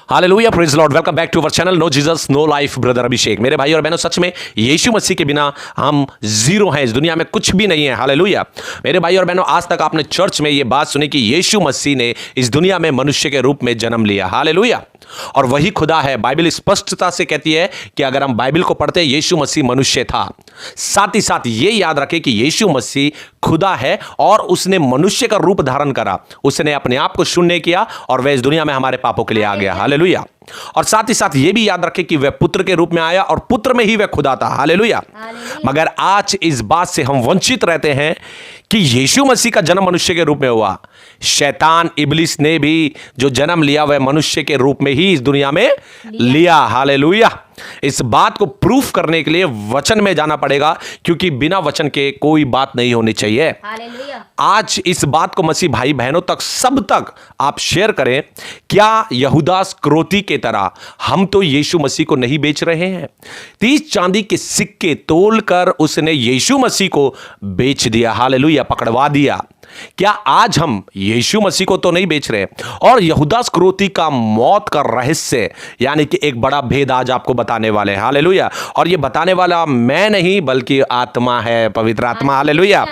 Hallelujah, praise Lord, welcome back to our channel no Jesus no life. Brother Abhishek. मेरे भाई और बहनों, सच में यीशु मसीह के बिना हम जीरो हैं, इस दुनिया में कुछ भी नहीं है। हालेलुया। मेरे भाई और बहनों, आज तक आपने चर्च में ये बात सुनी कि यीशु मसीह ने इस दुनिया में मनुष्य के रूप में जन्म लिया। हालेलुया। और वही खुदा है। बाइबल स्पष्टता से कहती है कि अगर हम बाइबल को पढ़ते हैं, यीशु मसीह मनुष्य था। साथ ही साथ ये याद रखें कि यीशु मसीह खुदा है और उसने मनुष्य का रूप धारण करा। उसने अपने आप को शून्य किया और वह इस दुनिया में हमारे पापों के लिए आ गया। हालेलुया। और साथ ही साथ ये भी याद रखें कि वह पुत्र के रूप में आया और पुत्र में ही वह खुदा था। हालेलुया। मगर आज इस बात से हम वंचित रहते हैं कि यीशु मसीह का जन्म मनुष्य के रूप में हुआ। शैतान इब्लिस ने भी जो जन्म लिया वह मनुष्य के रूप में ही इस दुनिया में लिया। हालेलुया। इस बात को प्रूफ करने के लिए वचन में जाना पड़ेगा, क्योंकि बिना वचन के कोई बात नहीं होनी चाहिए। हालेलुया। आज इस बात को मसीह भाई बहनों तक, सब तक आप शेयर करें। क्या यहूदा इस्करियोती के तरह हम तो यीशु मसीह को नहीं बेच रहे हैं? 30 चांदी के सिक्के तोलकर उसने यीशु मसीह को बेच दिया। हालेलुया, पकड़वा दिया। क्या आज हम यीशु मसीह को तो नहीं बेच रहे? और यहूदा इस्करियोती का मौत का रहस्य, यानी कि एक बड़ा भेद आज आपको बताने वाले हैं। हालेलुया। और ये बताने वाला मैं नहीं बल्कि आत्मा है, पवित्र आत्मा। हालेलुया।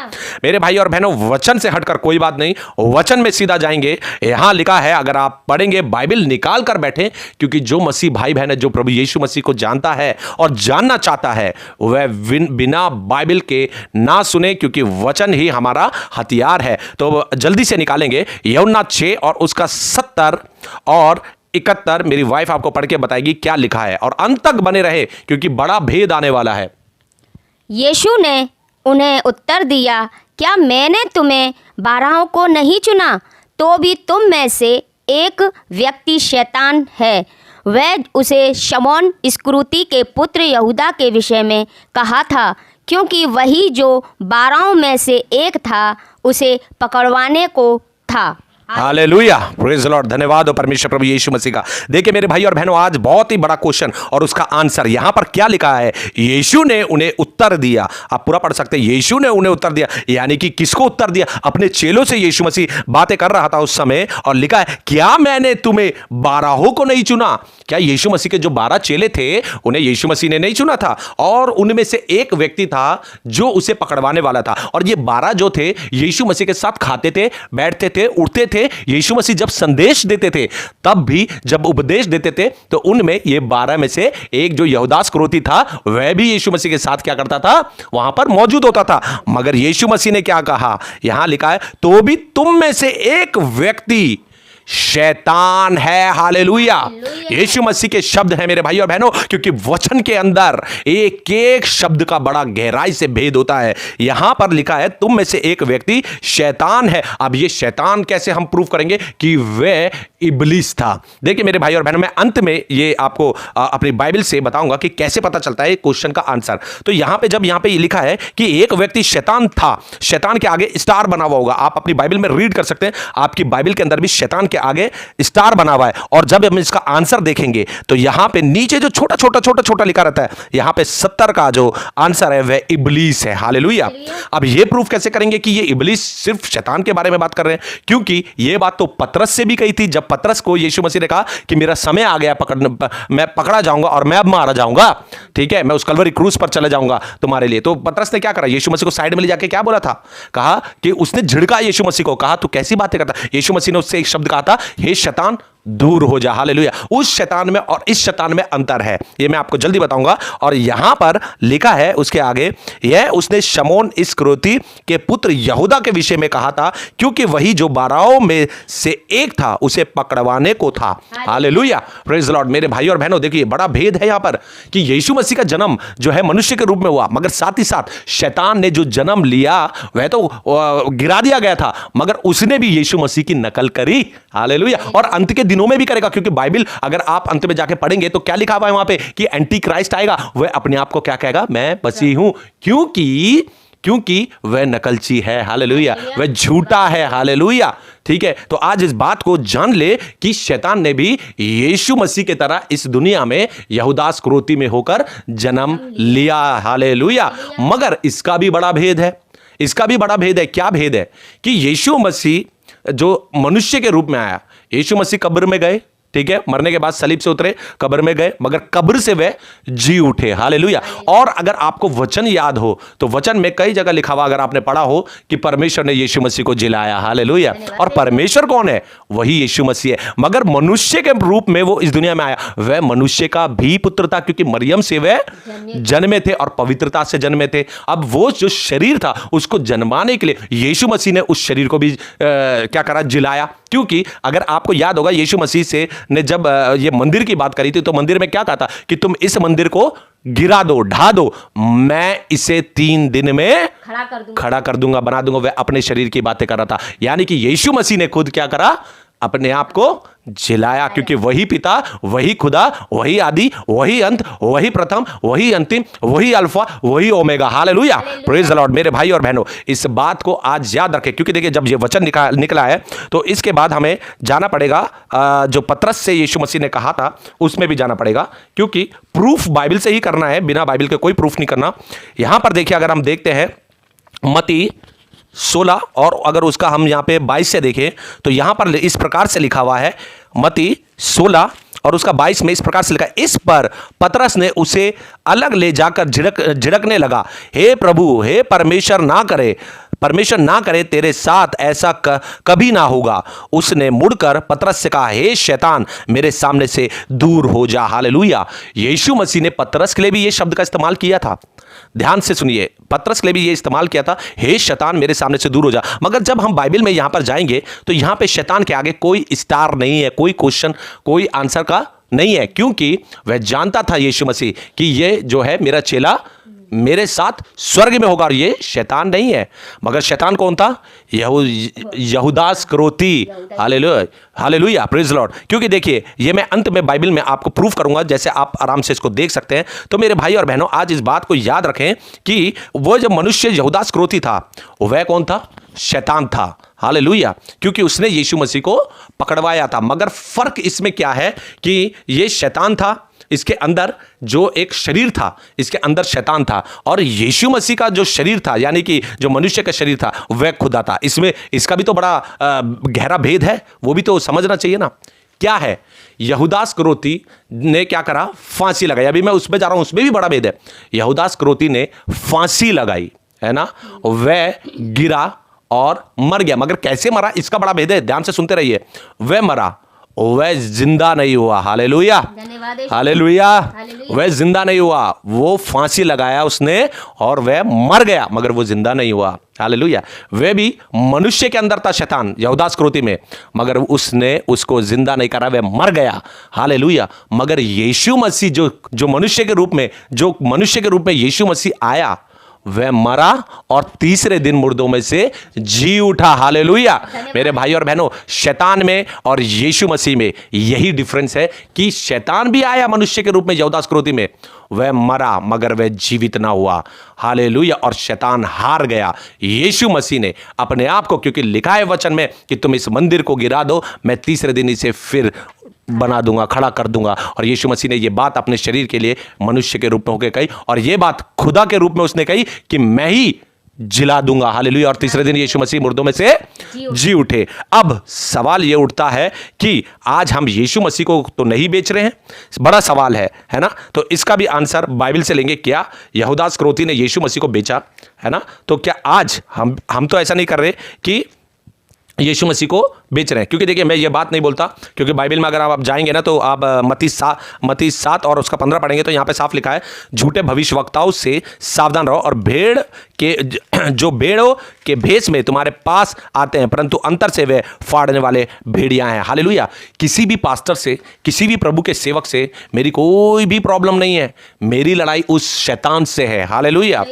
मेरे भाई और बहनों, वचन से हटकर कोई बात नहीं, वचन में सीधा जाएंगे। यहां लिखा है, अगर आप पढ़ेंगे, बाइबल निकाल कर बैठे, क्योंकि जो मसीह भाई बहन है, जो प्रभु यीशु मसीह को जानता है और जानना चाहता है, वह बिना बाइबल के ना सुने, क्योंकि वचन ही हमारा हथियार है। तो जल्दी से निकालेंगे यूहन्ना 6 और उसका 70 और 71। मेरी वाइफ आपको पढ़ के बताएगी क्या लिखा है, और अंत तक बने रहे क्योंकि बड़ा भेद आने वाला है। यीशु ने उन्हें उत्तर दिया, क्या मैंने तुम्हें 12 को नहीं चुना? तो भी तुम में से एक व्यक्ति शैतान है। वह उसे शमौन इस्करियोती के पुत्र यहूदा के विषय में कहा था, क्योंकि वही जो 12 में से एक था, उसे पकड़वाने को था। Hallelujah, praise the Lord. धन्यवाद हो परमेश्वर प्रभु यीशु मसीह का। देखिए मेरे भाई और बहनों, आज बहुत ही बड़ा क्वेश्चन और उसका आंसर यहां पर क्या लिखा है। यीशु ने उन्हें उत्तर दिया। आप पूरा पढ़ सकते हैं। यीशु ने उन्हें उत्तर दिया, यानी कि किसको उत्तर दिया? अपने चेलों से यीशु मसीह बातें कर रहा था उस समय, और लिखा है, क्या मैंने तुम्हें 12 को नहीं चुना? क्या यीशु मसीह के जो 12 चेले थे, उन्हें यीशु मसीह ने नहीं चुना था? और उनमें से एक व्यक्ति था जो उसे पकड़वाने वाला था। और ये 12 जो थे, यीशु मसीह के साथ खाते थे, बैठते थे, उठते थे। यीशु मसीह जब संदेश देते थे, तब भी जब उपदेश देते थे, तो उनमें ये 12 में से एक जो यहूदा इस्करियोती था, वह भी यीशु मसीह के साथ क्या करता था? वहां पर मौजूद होता था। मगर यीशु मसीह ने क्या कहा? यहां लिखा है, तो भी तुम में से एक व्यक्ति शैतान है। हालेलुया। यीशु मसीह के शब्द हैं मेरे भाई और बहनों, क्योंकि वचन के अंदर एक एक शब्द का बड़ा गहराई से भेद होता है। यहां पर लिखा है, तुम में से एक व्यक्ति शैतान है। अब ये शैतान कैसे हम प्रूव करेंगे कि वह इब्लिस था? देखिए मेरे भाई और बहनों, मैं अंत में ये आपको अपनी बाइबल से बताऊंगा कि कैसे पता चलता है क्वेश्चन का आंसर। तो यहां पे जब यहां पे ये लिखा है कि एक व्यक्ति शैतान था, शैतान के आगे स्टार बना हुआ होगा। आप अपनी बाइबल में रीड कर सकते हैं। आपकी बाइबल के अंदर भी शैतान के आगे स्टार बना हुआ है। और जब हम इसका आंसर देखेंगे, तो यहां पे नीचे जो छोटा छोटा छोटा छोटा लिखा रहता है, यहां पे 70 का जो आंसर है वह इब्लिस है। हालेलुया। अब ये प्रूफ कैसे करेंगे कि ये इब्लिस सिर्फ शैतान के बारे में बात कर रहे हैं? क्योंकि ये बात तो पतरस से भी कही थी। जब पतरस को यीशु मसीह ने कहा कि मेरा समय आ गया, मैं पकड़ा जाऊंगा और मैं अब मारा जाऊंगा, ठीक है, मैं उस कलवरी क्रूस पर चला जाऊंगा तुम्हारे लिए। तो पतरस ने क्या करा? यीशु मसीह को साइड में ले जाके क्या बोला था? कहा कि उसने झिड़का यीशु मसीह को, कहा तू कैसी बातें करता? यीशु मसीह ने उससे एक शब्द कहा था, हे शैतान दूर हो जा। हालेलुया। उस शैतान में और इस शैतान में अंतर है, ये मैं आपको जल्दी बताऊंगा। और यहां पर लिखा है उसके आगे, यह उसने शमौन इस्करियोती के पुत्र यहूदा के विषय में कहा था, क्योंकि वही जो 12 में से एक था, उसे पकड़वाने को था। Hallelujah, praise the Lord. मेरे भाई और बहनों, देखिए बड़ा भेद है यहां पर कि यीशु मसीह का जन्म जो है मनुष्य के रूप में हुआ, मगर साथ ही साथ शैतान ने जो जन्म लिया वह तो गिरा दिया गया था, मगर उसने भी यीशु मसीह की नकल करी। हालेलुया। और अंत के दिनों में भी करेगा, क्योंकि बाइबल अगर आप अंत में जाके पढ़ेंगे तो क्या लिखा हुआ है वहां पे कि एंटी क्राइस्ट आएगा। वह अपने आप को क्या कहेगा? मैं मसीह हूं। क्योंकि वह नकलची है। हालेलुया। वह झूठा है। हालेलुया। ठीक है, तो आज इस बात को जान ले कि शैतान ने भी यीशु मसीह की तरह इस दुनिया में यहूदा इस्करियोती में होकर जन्म लिया। हालेलुया। मगर इसका भी बड़ा भेद है। इसका भी बड़ा भेद है। क्या भेद है? कि यीशु मसीह जो मनुष्य के रूप में आया, यीशु मसीह कब्र में गए, ठीक है, मरने के बाद सलीब से उतरे, कब्र में गए, मगर कब्र से वे जी उठे। हालेलुया। और अगर आपको वचन याद हो तो वचन में कई जगह लिखा हुआ, अगर आपने पढ़ा हो, कि परमेश्वर ने यीशु मसीह को जिलाया। हालेलुया। और परमेश्वर कौन है? वही यीशु मसीह है, मगर मनुष्य के रूप में वो इस दुनिया में आया। वह मनुष्य का भी पुत्र था, क्योंकि मरियम से वह जन्मे थे और पवित्रता से जन्मे थे। अब वो जो शरीर था उसको जन्माने के लिए यीशु मसीह ने उस शरीर को भी क्या करा? जिलाया। क्योंकि अगर आपको याद होगा, यीशु मसीह से ने जब ये मंदिर की बात करी थी तो मंदिर में क्या कहा था कि तुम इस मंदिर को गिरा दो, ढा दो, मैं इसे 3 दिन में खड़ा कर दूंगा, बना दूंगा। वह अपने शरीर की बातें कर रहा था, यानी कि यीशु मसीह ने खुद क्या करा? अपने आप को जिलाया, क्योंकि वही पिता, वही खुदा, वही आदि, वही अंत, वही प्रथम, वही अंतिम, वही अल्फा, वही omega. Hallelujah, praise the Lord. मेरे भाई और बहनों, इस बात को आज याद रखें, क्योंकि देखिए जब ये वचन निकला है तो इसके बाद हमें जाना पड़ेगा, जो पतरस से यीशु मसीह ने कहा था उसमें भी जाना पड़ेगा, क्योंकि प्रूफ बाइबल से ही करना है, बिना बाइबल के कोई प्रूफ नहीं करना। यहां पर देखिए, अगर हम देखते हैं मत्ती 16 और अगर उसका हम यहाँ पे 22 से देखें तो यहाँ पर इस प्रकार से लिखा हुआ है, मत्ती 16 और उसका 22 में इस प्रकार से लिखा है, इस पर पतरस ने उसे अलग ले जाकर झिड़कने लगा, हे प्रभु, हे परमेश्वर ना करे तेरे साथ ऐसा कभी ना होगा। उसने मुड़कर पतरस से कहा, हे शैतान, मेरे सामने से दूर हो जा। हालेलुया। यीशु मसीह ने पतरस के लिए भी ये शब्द का इस्तेमाल किया था। ध्यान से सुनिए, पतरस के लिए भी ये इस्तेमाल किया था, हे शैतान, मेरे सामने से दूर हो जा। मगर जब हम बाइबल में यहां पर जाएंगे तो यहां पे शैतान के आगे कोई स्टार नहीं है, कोई क्वेश्चन, कोई आंसर का नहीं है, क्योंकि वह जानता था यीशु मसीह कि ये जो है मेरा चेला मेरे साथ स्वर्ग में होगा, और ये शैतान नहीं है। मगर शैतान कौन था? यहूदा इस्करियोती। Hallelujah, hallelujah, praise the Lord. क्योंकि देखिए, ये मैं अंत में बाइबल में आपको प्रूफ करूंगा, जैसे आप आराम से इसको देख सकते हैं। तो मेरे भाई और बहनों, आज इस बात को याद रखें कि वो जब मनुष्य यहूदा इस्करियोती था, वह कौन था? शैतान था। हालेलुया। क्योंकि उसने यीशु मसीह को पकड़वाया था। मगर फर्क इसमें क्या है कि ये शैतान था, इसके अंदर जो एक शरीर था, इसके अंदर शैतान था, और यीशु मसीह का जो शरीर था, यानी कि जो मनुष्य का शरीर था, वह खुदा था। इसमें इसका भी तो बड़ा गहरा भेद है, वो भी तो समझना चाहिए ना। क्या है? यहूदा इस्करियोती ने क्या करा? फांसी लगाई। अभी मैं उसमें जा रहा हूं, उसमें भी बड़ा भेद है। यहूदा इस्करियोती ने फांसी लगाई, है ना, वह गिरा और मर गया। मगर कैसे मरा, इसका बड़ा भेद है, ध्यान से सुनते रहिए। वह मरा, वह जिंदा नहीं हुआ। Hallelujah, hallelujah. वह जिंदा नहीं हुआ, वो फांसी लगाया उसने और वह मर गया, मगर वो जिंदा नहीं हुआ। हालेलुया। वह भी मनुष्य के अंदर था, शैतान, यहूदा इस्करियोती में, मगर उसने उसको जिंदा नहीं करा, वह मर गया। हालेलुया। मगर यीशु मसीह जो मनुष्य के रूप में यीशु मसीह आया, वह मरा और तीसरे दिन मुर्दों में से जी उठा। हालेलुया। मेरे भाई और बहनों, शैतान में और यीशु मसीह में यही डिफरेंस है कि शैतान भी आया मनुष्य के रूप में यहूदा इस्करियोती में, वह मरा मगर वह जीवित ना हुआ। हालेलुया। और शैतान हार गया। यीशु मसीह ने अपने आप को, क्योंकि लिखा है वचन में कि तुम इस मंदिर को गिरा दो, मैं तीसरे दिन इसे फिर बना दूंगा, खड़ा कर दूंगा। और यीशु मसीह ने ये बात अपने शरीर के लिए मनुष्य के रूप में होकर कही, और ये बात खुदा के रूप में उसने कही कि मैं ही जिला दूंगा। हालेलुया। और तीसरे दिन यीशु मसीह मुर्दों में से जी उठे। अब सवाल ये उठता है कि आज हम यीशु मसीह को तो नहीं बेच रहे हैं, बड़ा सवाल है ना। तो इसका भी आंसर बाइबल से लेंगे। क्या यहूदा इस्करियोती ने यीशु मसीह को बेचा, है ना? तो क्या आज हम तो ऐसा नहीं कर रहे कि यीशु मसीह को बेच रहे हैं, क्योंकि देखिए मैं ये बात नहीं बोलता, क्योंकि बाइबल में अगर आप जाएंगे ना तो आप मत्ती 7 और उसका 15 पढ़ेंगे तो यहाँ पे साफ लिखा है, झूठे भविष्यवक्ताओं से सावधान रहो, और भेड़ों के भेष में तुम्हारे पास आते हैं, परंतु अंतर से वे फाड़ने वाले भेड़िया हैं। हालेलुया। किसी भी पास्टर से, किसी भी प्रभु के सेवक से मेरी कोई भी प्रॉब्लम नहीं है, मेरी लड़ाई उस शैतान से है। हालेलुया।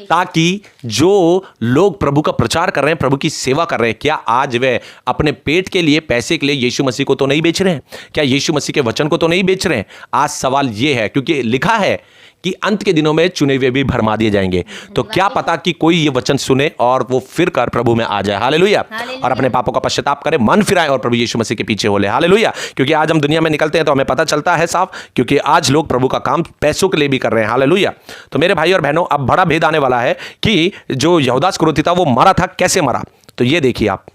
ताकि जो लोग प्रभु का प्रचार कर रहे हैं, प्रभु की सेवा कर रहे हैं, क्या आज वे अपने पेट के लिए, पैसे के लिए यीशु मसीह को तो नहीं बेच रहे हैं? क्या यीशु मसीह के वचन को तो नहीं बेच रहे हैं? आज सवाल यह है, क्योंकि लिखा है कि अंत के दिनों में चुने हुए भी भरमा दिए जाएंगे। तो क्या पता कि कोई ये वचन सुने और वो फिर कर प्रभु में आ जाए। हालेलुया। और अपने पापों का पश्चाताप करे, मन फिराए और प्रभु यीशु मसीह के पीछे हो ले। हालेलुया। क्योंकि आज हम दुनिया में निकलते हैं तो हमें पता चलता है साफ, क्योंकि आज लोग प्रभु का काम पैसों के लिए भी कर रहे हैं। हालेलुया। तो मेरे भाई और बहनों, अब बड़ा भेद आने वाला है कि जो यहूदा इस्करियोती था वो मरा था, कैसे मरा? तो ये देखिए आप,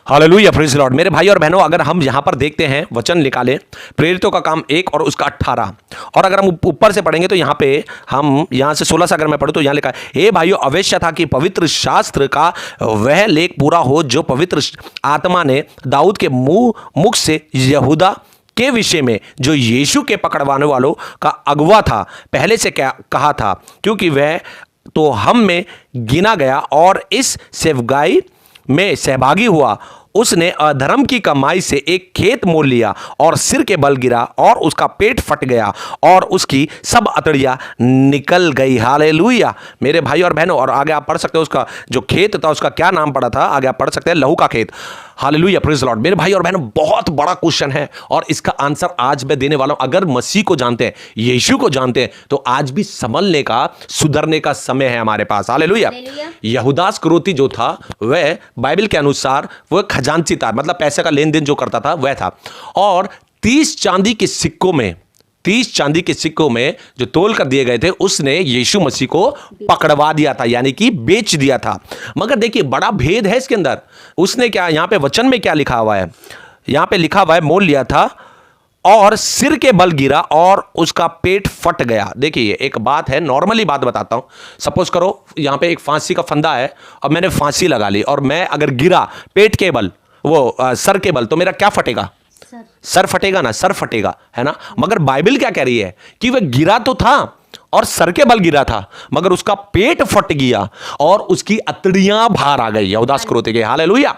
हालेलुया, प्रेज द लॉर्ड। मेरे भाई और बहनों, अगर हम यहाँ पर देखते हैं, वचन निकालें, प्रेरितों का काम 1 और उसका 18, और अगर हम ऊपर से पढ़ेंगे तो यहाँ पे हम यहाँ से 16 से अगर मैं पढ़ूँ तो यहाँ लिखा है, हे भाइयों, अवश्य था कि पवित्र शास्त्र का वह लेख पूरा हो जो पवित्र आत्मा ने दाऊद के मुख से यहूदा के विषय में, जो यीशु के पकड़वाने वालों का अगुवा था, पहले से क्या कहा था, क्योंकि वह तो हम में गिना गया और इस सेवगाई में सहभागी हुआ। उसने अधर्म की कमाई से एक खेत मोल लिया और सिर के बल गिरा और उसका पेट फट गया और उसकी सब अतड़ियां निकल गई। हालेलुया मेरे भाई और बहनों, और आगे आप पढ़ सकते हो उसका जो खेत था उसका क्या नाम पड़ा था, आगे आप पढ़ सकते हैं लहू का खेत। Hallelujah, praise the Lord. मेरे भाई और बहनों, बहुत बड़ा क्वेश्चन है और इसका आंसर आज मैं देने वाला हूं। अगर मसीह को जानते हैं, यीशु को जानते हैं, तो आज भी संभलने का, सुधरने का समय है हमारे पास। हालेलुया। यहूदा इस्करियोती जो था वह बाइबल के अनुसार वह खजांची था, मतलब पैसे का लेन देन जो करता था वह था, और 30 चांदी के सिक्कों में जो तोल कर दिए गए थे उसने यीशु मसीह को पकड़वा दिया था, यानी कि बेच दिया था। मगर देखिए बड़ा भेद है इसके अंदर। उसने क्या, यहां पे वचन में क्या लिखा हुआ है, यहां पे लिखा हुआ है मोल लिया था और सिर के बल गिरा और उसका पेट फट गया। देखिए एक बात है, नॉर्मली बात बताता हूं। सपोज करो यहां पे एक फांसी का फंदा है और मैंने फांसी लगा ली और मैं अगर गिरा पेट के बल, सर के बल, तो मेरा क्या फटेगा? सर फटेगा ना, सर फटेगा, है ना। मगर बाइबल क्या कह रही है कि वह गिरा तो था और सर के बल गिरा था, मगर उसका पेट फट गया और उसकी अतड़ियां बाहर आ गई। यहूदा इस्करियोती के। हालेलुया।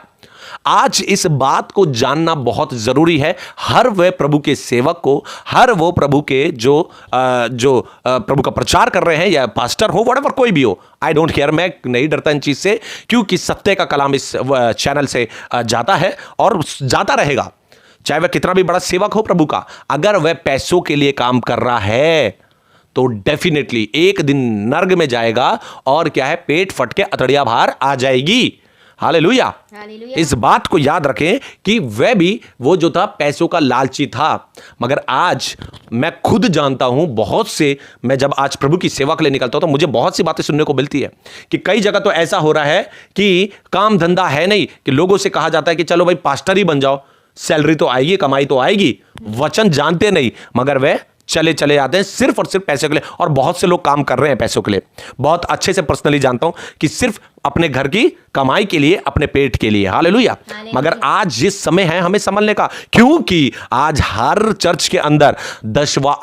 आज इस बात को जानना बहुत जरूरी है हर वह प्रभु के सेवक को, हर वो प्रभु के जो प्रभु का प्रचार कर रहे हैं, या पास्टर हो, व्हाटएवर कोई भी हो, आई डोंट केयर, मैं नहीं डरता इन चीज से, क्योंकि सत्य का कलाम इस चैनल से जाता है और जाता रहेगा। चाहे वह कितना भी बड़ा सेवक हो प्रभु का, अगर वह पैसों के लिए काम कर रहा है तो डेफिनेटली एक दिन नर्क में जाएगा और क्या है, पेट फट के अतड़ियां बाहर आ जाएगी। हालेलुया। इस बात को याद रखें कि वह भी वो जो था पैसों का लालची था। मगर आज मैं खुद जानता हूं, बहुत से, मैं जब आज प्रभु की सेवा के लिए निकलता हूं तो मुझे बहुत सी बातें सुनने को मिलती है कि कई जगह तो ऐसा हो रहा है कि काम धंधा है नहीं, कि लोगों से कहा जाता है कि चलो भाई पास्टर ही बन जाओ, सैलरी तो आएगी, कमाई तो आएगी। वचन जानते नहीं मगर वे चले जाते हैं सिर्फ और सिर्फ पैसे के लिए। और बहुत से लोग काम कर रहे हैं पैसों के लिए, बहुत अच्छे से पर्सनली जानता हूं कि सिर्फ अपने घर की कमाई के लिए, अपने पेट के लिए। हालेलुया। मगर आज जिस समय है हमें संभलने का, क्योंकि आज हर चर्च के अंदर 10वां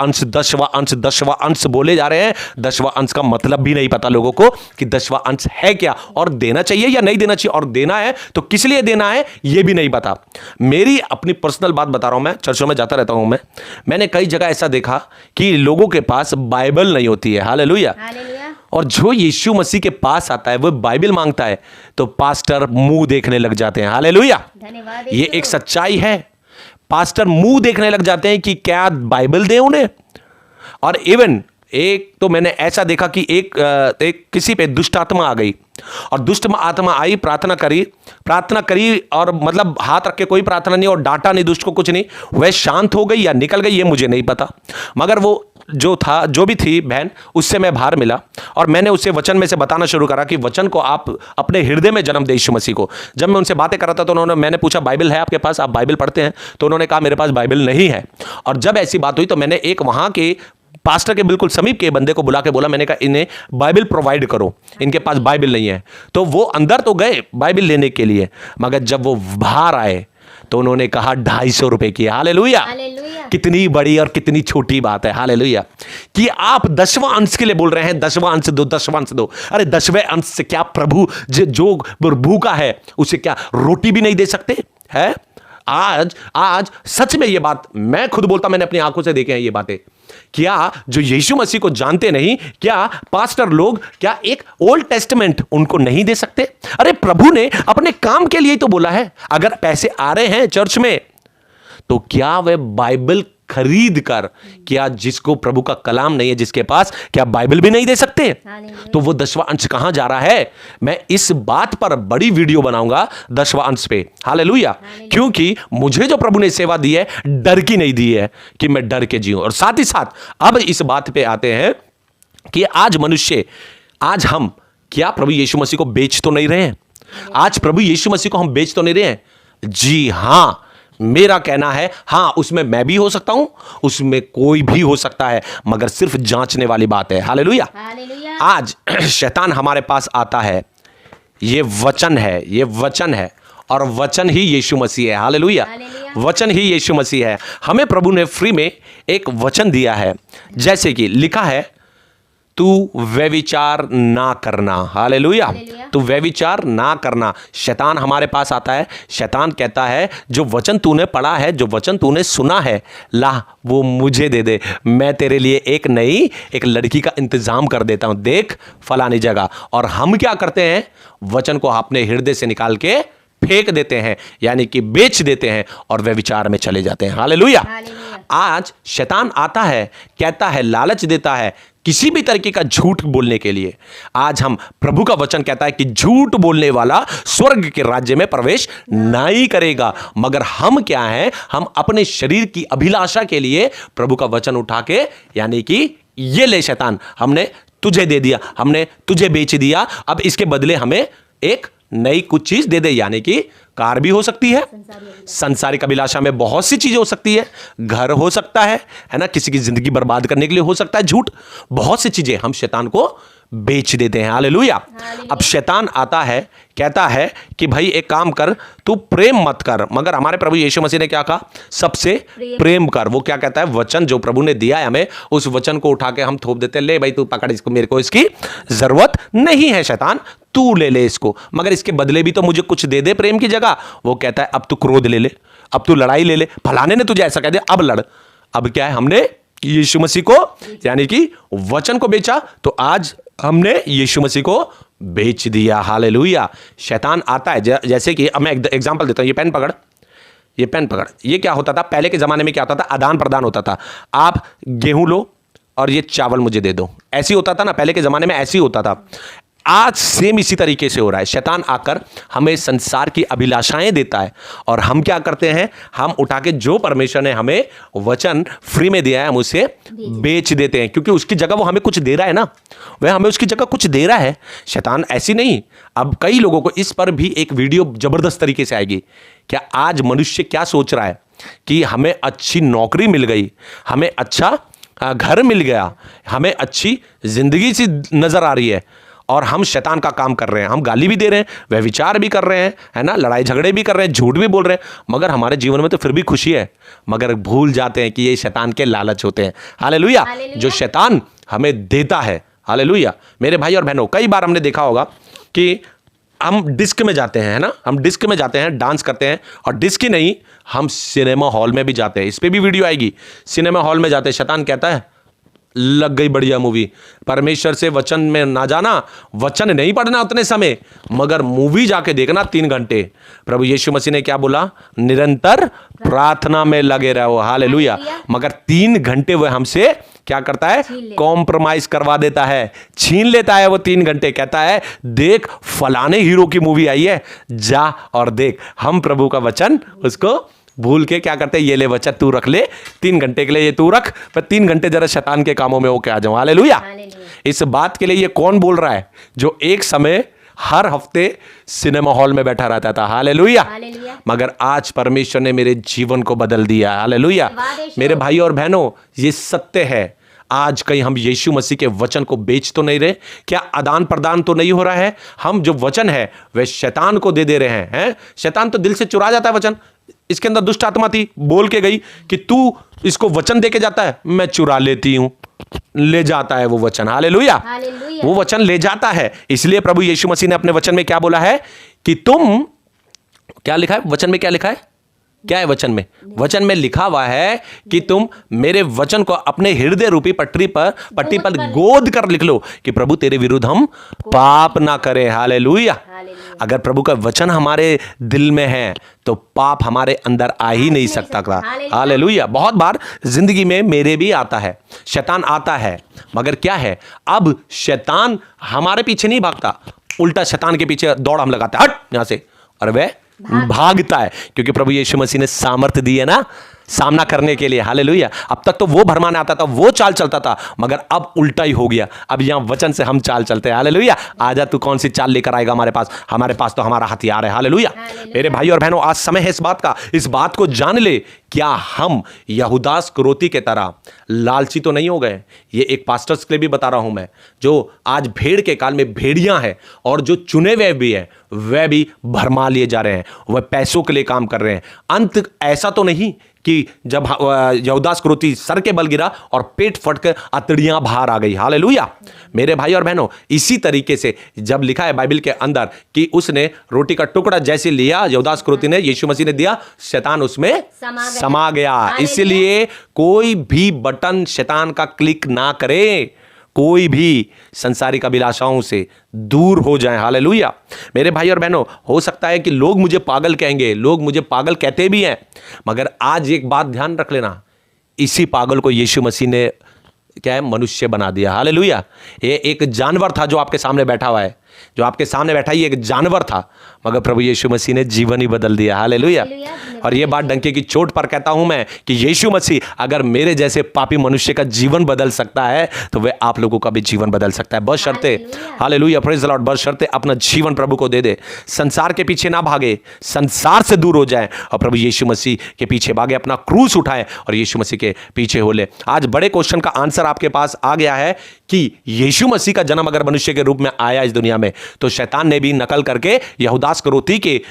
अंश बोले जा रहे हैं। 10वां अंश का मतलब भी नहीं पता लोगों को कि 10वां अंश है क्या और देना चाहिए या नहीं देना चाहिए, और देना है तो किस लिए देना है यह भी नहीं पता। मेरी अपनी पर्सनल बात बता रहा हूं, मैं चर्चों में जाता रहता हूं, मैंने कई जगह ऐसा देखा कि लोगों के पास बाइबल नहीं होती है। हालेलुया। और जो यीशु मसीह के पास आता है वो बाइबल मांगता है तो पास्टर मुंह देखने लग जाते हैं। हालेलुया। ये एक सच्चाई है। पास्टर मुंह देखने लग जाते हैं कि क्या बाइबल दे उन्हें। और इवन एक तो मैंने ऐसा देखा कि एक किसी पे दुष्ट आत्मा आ गई और दुष्ट आत्मा आई, प्रार्थना करी और मतलब हाथ रख के कोई प्रार्थना नहीं और डांटा नहीं दुष्ट को, कुछ नहीं, वह शांत हो गई या निकल गई ये मुझे नहीं पता। मगर वो जो भी थी बहन, उससे मैं बाहर मिला और मैंने उसे वचन में से बताना शुरू करा कि वचन को आप अपने हृदय में जन्म दे यीशु मसीह को। जब मैं उनसे बातें कर रहा था तो मैंने पूछा बाइबल है आपके पास, आप बाइबल पढ़ते हैं? तो उन्होंने कहा मेरे पास बाइबल नहीं है। और जब ऐसी बात हुई तो मैंने एक वहां के पास्टर के बिल्कुल समीप के बंदे को बुला के बोला, मैंने कहा इन्हें बाइबल प्रोवाइड करो, इनके पास बाइबल नहीं है। तो वो अंदर तो गए बाइबल लेने के लिए, मगर जब वो बाहर आए तो उन्होंने कहा 250 रुपए की। हालेलुया। कितनी बड़ी और कितनी छोटी बात है। हालेलुया। कि आप 10वां अंश के लिए बोल रहे हैं, 10वां अंश दो, 10वां अंश दो। अरे 10वें अंश से क्या प्रभु जो भूखा है उसे क्या रोटी भी नहीं दे सकते है? आज सच में ये बात मैं खुद बोलता, मैंने अपनी आंखों से देखे हैं ये बातें। क्या जो यीशु मसीह को जानते नहीं, क्या पास्टर लोग क्या एक ओल्ड टेस्टामेंट उनको नहीं दे सकते? अरे प्रभु ने अपने काम के लिए ही तो बोला है। अगर पैसे आ रहे हैं चर्च में तो क्या वे बाइबल खरीद कर, क्या जिसको प्रभु का कलाम नहीं है जिसके पास, क्या बाइबल भी नहीं दे सकते? तो वो 10वां अंश कहां जा रहा है? मैं इस बात पर बड़ी वीडियो बनाऊंगा 10वां अंश पे। हालेलुया। क्योंकि मुझे जो प्रभु ने सेवा दी है, डर की नहीं दी है कि मैं डर के जीऊं। और साथ ही साथ अब इस बात पे आते हैं कि आज हम क्या प्रभु यीशु मसीह को बेच तो नहीं रहे हैं? आज प्रभु यीशु मसीह को हम बेच तो नहीं रहे हैं? जी हाँ, मेरा कहना है हाँ, उसमें मैं भी हो सकता हूं, उसमें कोई भी हो सकता है, मगर सिर्फ जांचने वाली बात है। हालेलुया। हालेलुया। आज शैतान हमारे पास आता है, ये वचन है, ये वचन है, और वचन ही यीशु मसीह है। हालेलुया। हालेलुया। वचन ही यीशु मसीह है। हमें प्रभु ने फ्री में एक वचन दिया है, जैसे कि लिखा है, तू व्यभिचार ना करना। हालेलुया। हालेलुया। तू व्यभिचार ना करना। शैतान हमारे पास आता है, शैतान कहता है जो वचन तूने पढ़ा है, जो वचन तूने सुना है, ला वो मुझे दे दे, मैं तेरे लिए एक लड़की का इंतजाम कर देता हूं, देख फलानी जगह। और हम क्या करते हैं, वचन को अपने हृदय से निकाल के फेंक देते हैं, यानी कि बेच देते हैं और व्यभिचार में चले जाते हैं। हालेलुया। हालेलुया। आज शैतान आता है, कहता है, लालच देता है किसी भी तरीके का झूठ बोलने के लिए। आज हम प्रभु का वचन कहता है कि झूठ बोलने वाला स्वर्ग के राज्य में प्रवेश नहीं करेगा। मगर हम क्या हैं, हम अपने शरीर की अभिलाषा के लिए प्रभु का वचन उठा के, यानी कि ये ले शैतान, हमने तुझे दे दिया, हमने तुझे बेच दिया, अब इसके बदले हमें एक नई कुछ चीज दे दे, यानी कि कार भी हो सकती है, संसारिक अभिलाषा में बहुत सी चीजें हो सकती है, घर हो सकता है ना, किसी की जिंदगी बर्बाद करने के लिए हो सकता है झूठ, बहुत सी चीजें हम शैतान को बेच देते हैं। हालेलुया। अब शैतान आता है, कहता है कि भाई एक काम कर, तू प्रेम मत कर, मगर हमारे प्रभु यीशु मसीह ने क्या कहा, सबसे प्रेम कर। वो क्या कहता है, वचन जो प्रभु ने दिया है हमें, उस वचन को उठा के हम थोप देते हैं, ले भाई तू पकड़ इसको, मेरे को इसकी जरूरत नहीं है शैतान, तू ले ले इसको, मगर इसके बदले भी तो मुझे कुछ दे दे प्रेम की जगह। वो कहता है अब तू क्रोध ले ले, अब तू लड़ाई ले ले, फलाने ने तुझे ऐसा कह दिया, अब लड़। अब क्या है, हमने यीशु मसीह को, यानी कि वचन को बेचा, तो आज हमने यीशु मसीह को बेच दिया। हालेलुया। शैतान आता है, जैसे कि अब मैं एग्जांपल देता हूं, ये पेन पकड़, ये पेन पकड़। ये क्या होता था, पहले के जमाने में क्या होता था, आदान प्रदान होता था। आप गेहूं लो और ये चावल मुझे दे दो, ऐसे होता था ना, पहले के जमाने में ऐसे ही होता था। आज सेम इसी तरीके से हो रहा है। शैतान आकर हमें संसार की अभिलाषाएं देता है, और हम क्या करते हैं, हम उठा के जो परमेश्वर ने हमें वचन फ्री में दिया है, हम उसे बेच देते हैं, क्योंकि उसकी जगह वो हमें कुछ दे रहा है ना, वह हमें उसकी जगह कुछ दे रहा है। शैतान ऐसी नहीं, अब कई लोगों को इस पर भी एक वीडियो जबरदस्त तरीके से आएगी। क्या आज मनुष्य क्या सोच रहा है कि हमें अच्छी नौकरी मिल गई, हमें अच्छा घर मिल गया, हमें अच्छी जिंदगी सी नजर आ रही है, और हम शैतान का काम कर रहे हैं, हम गाली भी दे रहे हैं, व्यभिचार भी कर रहे हैं, है ना, लड़ाई झगड़े भी कर रहे हैं, झूठ भी बोल रहे हैं, मगर हमारे जीवन में तो फिर भी खुशी है, मगर भूल जाते हैं कि ये शैतान के लालच होते हैं। हालेलुया। जो शैतान हमें देता है। हालेलुया। मेरे भाई और बहनों, कई बार हमने देखा होगा कि हम डिस्क में जाते हैं, है ना, हम डिस्क में जाते हैं, डांस करते हैं, और डिस्क ही नहीं, हम सिनेमा हॉल में भी जाते हैं, इस पर भी वीडियो आएगी। सिनेमा हॉल में जाते हैं, शैतान कहता है लग गई बढ़िया मूवी, परमेश्वर से वचन में ना जाना, वचन नहीं पढ़ना उतने समय, मगर मूवी जाके देखना 3 घंटे। प्रभु यीशु मसीह ने क्या बोला, निरंतर प्रार्थना में लगे रहो। हालेलुया। मगर 3 घंटे वह हमसे क्या करता है, कॉम्प्रोमाइज करवा देता है, छीन लेता है वो 3 घंटे, कहता है देख फलाने हीरो की मूवी आई है, जा और देख। हम प्रभु का वचन उसको भूल के क्या करते हैं, ये ले बच्चा तू रख ले, 3 घंटे के लिए ये तू रख, मैं 3 घंटे जरा शैतान के कामों में होके आ जाऊं। हालेलुया। इस बात के लिए ये कौन बोल रहा है, जो एक समय हर हफ्ते सिनेमा हॉल में बैठा रहता था। हालेलुया। मगर आज परमेश्वर ने मेरे जीवन को बदल दिया। हालेलुया। मेरे भाई और बहनों, ये सत्य है। आज कहीं हम यीशु मसीह के वचन को बेच तो नहीं रहे, क्या आदान प्रदान तो नहीं हो रहा है, हम जो वचन है वह शैतान को दे दे रहे हैं। शैतान तो दिल से चुरा जाता है वचन, इसके अंदर दुष्ट आत्मा थी, बोल के गई कि तू इसको वचन दे के जाता है, मैं चुरा लेती हूं, ले जाता है वो वचन। हालेलुया। वो वचन ले जाता है। इसलिए प्रभु यीशु मसीह ने अपने वचन में क्या बोला है कि तुम, क्या लिखा है वचन में, क्या लिखा है, क्या है वचन में, वचन में लिखा हुआ है कि तुम मेरे वचन को अपने हृदय रूपी पट्टी पर गोद कर लिख लो कि प्रभु तेरे विरुद्ध हम पाप ना करें। हालेलुया। अगर प्रभु का वचन हमारे दिल में है तो पाप हमारे अंदर आ ही नहीं सकता था। हालेलुया। बहुत बार जिंदगी में मेरे भी आता है, शैतान आता है, मगर क्या है, अब शैतान हमारे पीछे नहीं भागता, उल्टा शैतान के पीछे दौड़ हम लगाते हैं, हट यहां से, और वह भागता है, क्योंकि प्रभु यीशु मसीह ने सामर्थ्य दी है ना, सामना करने के लिए। हालेलुया। अब तक तो वो भरमाने आता था, वो चाल चलता था, मगर अब उल्टा ही हो गया। अब यहां वचन से हम चाल चलते हैं। हालेलुया। आजा, तू कौन सी चाल लेकर आएगा हमारे पास? हमारे पास तो हमारा हथियार है। हालेलुया। मेरे भाई और बहनों, आज समय है इस बात को जान ले, क्या हम यहूदा इस्करियोती के तरह लालची तो नहीं हो गए? ये एक पास्टर्स के लिए भी बता रहा हूं मैं, जो आज भेड़ के काल में भेड़ियां हैं, और जो चुने हुए भी हैं वह भी भरमा लिए जा रहे हैं, वह पैसों के लिए काम कर रहे हैं। अंत ऐसा तो नहीं कि जब यहूदा इस्करियोती सर के बल गिरा और पेट फटकर अतड़ियां बाहर आ गई। हालेलुया। मेरे भाई और बहनों, इसी तरीके से जब लिखा है बाइबल के अंदर कि उसने रोटी का टुकड़ा जैसे लिया यहूदा इस्करियोती ने, यीशु मसीह ने दिया, शैतान उसमें समा गया। इसलिए कोई भी बटन शैतान का क्लिक ना करे, कोई भी संसारिक अभिलाषाओं से दूर हो जाए। हालेलुया। मेरे भाई और बहनों, हो सकता है कि लोग मुझे पागल कहेंगे, लोग मुझे पागल कहते भी हैं, मगर आज एक बात ध्यान रख लेना, इसी पागल को यीशु मसीह ने क्या है, मनुष्य बना दिया। हालेलुया। ये एक जानवर था जो आपके सामने बैठा हुआ है, जो आपके सामने बैठा है, ये एक जानवर था, मगर प्रभु यीशु मसीह ने जीवन ही बदल दिया। हालेलुया। और ये बात डंके की चोट पर कहता हूं मैं कि यीशु मसीह अगर मेरे जैसे पापी मनुष्य का जीवन बदल सकता है, तो वह आप लोगों का भी जीवन बदल सकता है, बशर्ते, हालेलुया, प्रेज द लॉर्ड, बशर्ते अपना जीवन प्रभु को दे दे, संसार के पीछे ना भागे, संसार से दूर हो जाए और प्रभु यीशु मसीह के पीछे भागे, अपना क्रूस उठाए और यीशु मसीह के पीछे हो ले। आज बड़े क्वेश्चन का आंसर आपके पास आ गया है कि यीशु मसीह का जन्म अगर मनुष्य के रूप में आया इस दुनिया में, तो शैतान ने भी नकल करके यहूदा इस्करियोती के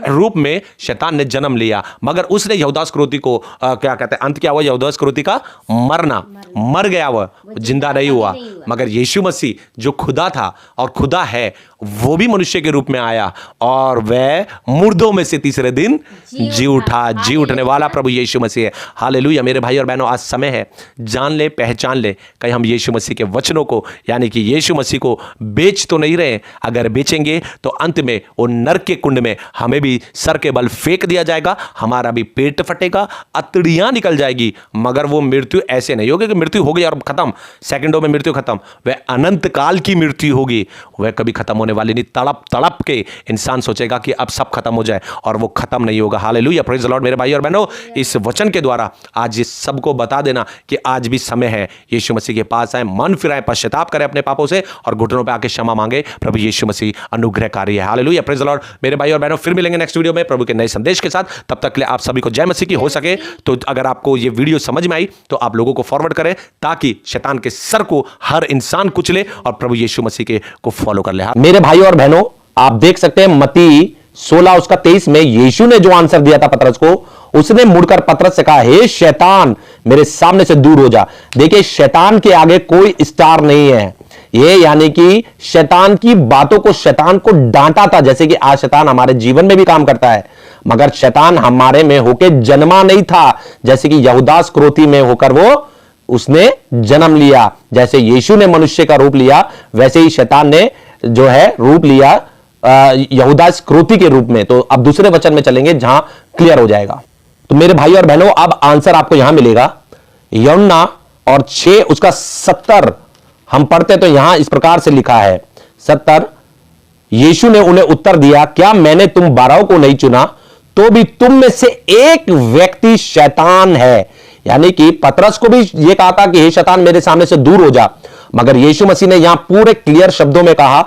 रूप में शैतान ने जन्म लिया, मगर उसने यहूदा इस्करियोती को क्या कहते हैं, अंत क्या हुआ यहूदा इस्करियोती का? मरना। मर गया, वह जिंदा नहीं हुआ। मगर यीशु मसीह जो खुदा था और खुदा है, वो भी मनुष्य के रूप में आया और वह मुर्दों में से तीसरे दिन जी उठा। जी उठने वाला प्रभु यीशु मसीह है। हालेलुया। मेरे भाई और बहनों, आज समय है, जान ले, पहचान ले, कहीं हम यीशु मसीह के वचनों को, यानी कि यीशु मसीह को बेच तो नहीं रहे। अगर बेचेंगे तो अंत में वो नरक के कुंड में हमें भी सर के बल फेंक दिया जाएगा, हमारा भी पेट फटेगा, अतड़ियां निकल जाएगी, मगर वो मृत्यु ऐसे नहीं होगी कि मृत्यु हो गई और खत्म, सेकंडों में मृत्यु खत्म। वह अनंत काल की मृत्यु होगी, वह कभी खत्म होने वाली नहीं। तड़प तड़प के इंसान सोचेगा कि अब सब खत्म हो जाए, और वो खत्म नहीं होगा। Hallelujah, praise the Lord. मेरे भाई और बहनों, इस वचन के द्वारा आज इस सबको बता देना कि आज भी समय है, यीशु मसीह के पास आए, मन फिराए, पश्चाताप करें अपने पापों से और घुटनों पे आके क्षमा मांगे। प्रभु यीशु मसीह अनुग्रहकारी है। Hallelujah, praise the Lord. मेरे भाई और बहनों, फिर मिलेंगे नेक्स्ट वीडियो में प्रभु के नए संदेश के साथ। तब तक के लिए आप सभी को जय मसीह की। हो सके तो अगर आपको ये वीडियो समझ में आई तो आप लोगों को फॉरवर्ड करें, ताकि शैतान के सर को हर इंसान कुचले और प्रभु यीशु मसीह के को फॉलो कर ले। मेरे भाई और बहनों, आप देख सकते हैं मत्ती 16:23 में यीशु ने जो आंसर दिया था पतरस को, उसने मुड़कर पतरस से कहा, हे शैतान, मेरे सामने से दूर हो जा। देखिए, शैतान के आगे कोई स्टार नहीं है। ये यानी कि शैतान की बातों को, शैतान को डांटा था, जैसे कि आज शैतान हमारे जीवन में भी काम करता है, मगर शैतान हमारे में होकर जन्मा नहीं था, जैसे कि यहूदा इस्करियोती में होकर वो उसने जन्म लिया। जैसे यीशु ने मनुष्य का रूप लिया, वैसे ही शैतान ने जो है रूप लिया यहूदा इस्करियोती के रूप में। तो अब दूसरे वचन में चलेंगे जहां क्लियर हो जाएगा। तो मेरे भाई और बहनों, अब आंसर आपको यहां मिलेगा, यूहन्ना और 6 उसका 70 हम पढ़ते तो यहां इस प्रकार से लिखा है, 70, यीशु ने उन्हें उत्तर दिया, क्या मैंने तुम 12 को नहीं चुना, तो भी तुम में से एक व्यक्ति शैतान है। यानी कि पतरस को भी यह कहा था कि हे शैतान, मेरे सामने से दूर हो जा, मगर यीशु मसीह ने यहां पूरे क्लियर शब्दों में कहा,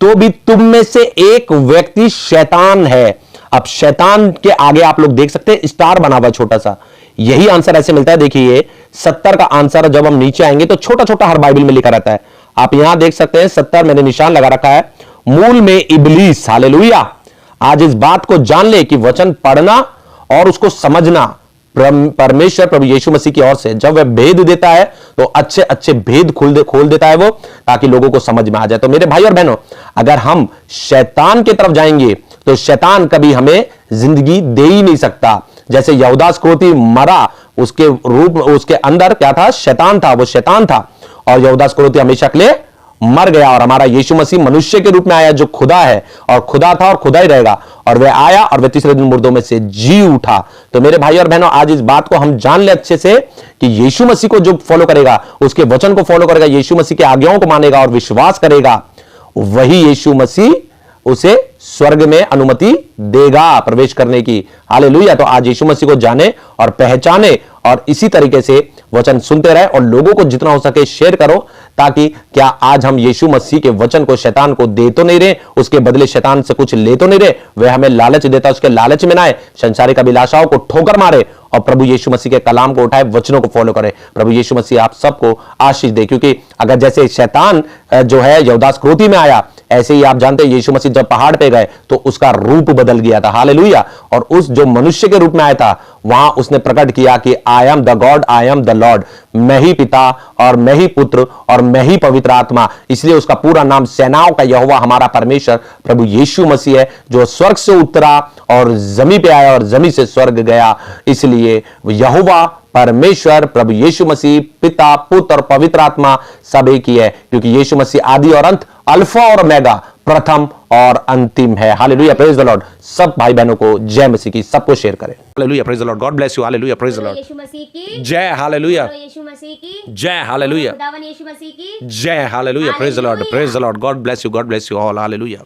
तो भी तुम में से एक व्यक्ति शैतान है। अब शैतान के आगे आप लोग देख सकते हैं स्टार बना हुआ छोटा सा, यही आंसर ऐसे मिलता है। देखिए 70 का आंसर जब हम नीचे आएंगे तो छोटा छोटा हर बाइबल में लिखा रहता है, आप यहां देख सकते हैं 70 मैंने निशान लगा रखा है, मूल में इब्लीस। हालेलुया। आज इस बात को जान ले कि वचन पढ़ना और उसको समझना परमेश्वर प्रभु यीशु मसीह की ओर से, जब वह भेद देता है तो अच्छे अच्छे भेद खोल देता है वो, ताकि लोगों को समझ में आ जाए। तो मेरे भाई और बहनों, अगर हम शैतान की तरफ जाएंगे तो शैतान कभी हमें जिंदगी दे ही नहीं सकता। जैसे यहूदा इस्करियोती मरा, उसके रूप, उसके अंदर क्या था? शैतान था, वो शैतान था, और यहूदा इस्करियोती हमेशा के लिए मर गया। और हमारा यीशु मसीह मनुष्य के रूप में आया, जो खुदा है और खुदा था और खुदा ही रहेगा, और वह आया और वह तीसरे दिन मुर्दों में से जी उठा। तो मेरे भाई और बहनों, आज इस बात को हम जान ले अच्छे से कि यीशु मसीह को जो फॉलो करेगा, उसके वचन को फॉलो करेगा, यीशु मसीह के आज्ञाओं को मानेगा और विश्वास करेगा, वही यीशु मसीह उसे स्वर्ग में अनुमति देगा प्रवेश करने की। हालेलुया। तो आज यीशु मसीह को जाने और पहचाने और इसी तरीके से वचन सुनते रहे और लोगों को जितना हो सके शेयर करो, ताकि क्या आज हम यीशु मसीह के वचन को शैतान को दे तो नहीं रहे, उसके बदले शैतान से कुछ ले तो नहीं रहे, वह हमें लालच देता, उसके लालच में ना आए, संसारिक अभिलाषाओं को ठोकर मारे और प्रभु यीशु मसीह के कलाम को उठाए, वचनों को फॉलो करे। प्रभु यीशु मसीह आप सबको आशीष दे। क्योंकि अगर जैसे शैतान जो है यहूदा इस्करियोती में आया, ऐसे ही आप जानते हैं यीशु मसीह जब पहाड़ पे गए तो उसका रूप बदल गया था। हालेलुया। और उस जो मनुष्य के रूप में आया था वहां उसने प्रकट किया कि I am the God, I am the Lord, मैं ही पिता और मैं ही पुत्र और मैं ही पवित्र आत्मा। इसलिए उसका पूरा नाम सेनाओं का यहोवा हमारा परमेश्वर प्रभु यीशु मसीह है, जो स्वर्ग से उतरा और जमीन पे आया और जमीन से स्वर्ग गया। इसलिए यहोवा परमेश्वर प्रभु यीशु मसीह पिता, पुत्र और पवित्र आत्मा सब एक ही है, क्योंकि यीशु मसीह आदि और अंत, अल्फा और ओमेगा, प्रथम और अंतिम है। Hallelujah, praise the Lord. सब भाई बहनों को जय मसीह की, सबको शेयर करें। Hallelujah, praise the Lord. God bless you. Hallelujah, praise the Lord. यीशु मसीह की जय। हालेलुया, यीशु मसीह की जय। हालेलुया, खुदावन यीशु मसीह की जय। Hallelujah, praise the Lord, praise the Lord. God bless you, God bless you all. Hallelujah.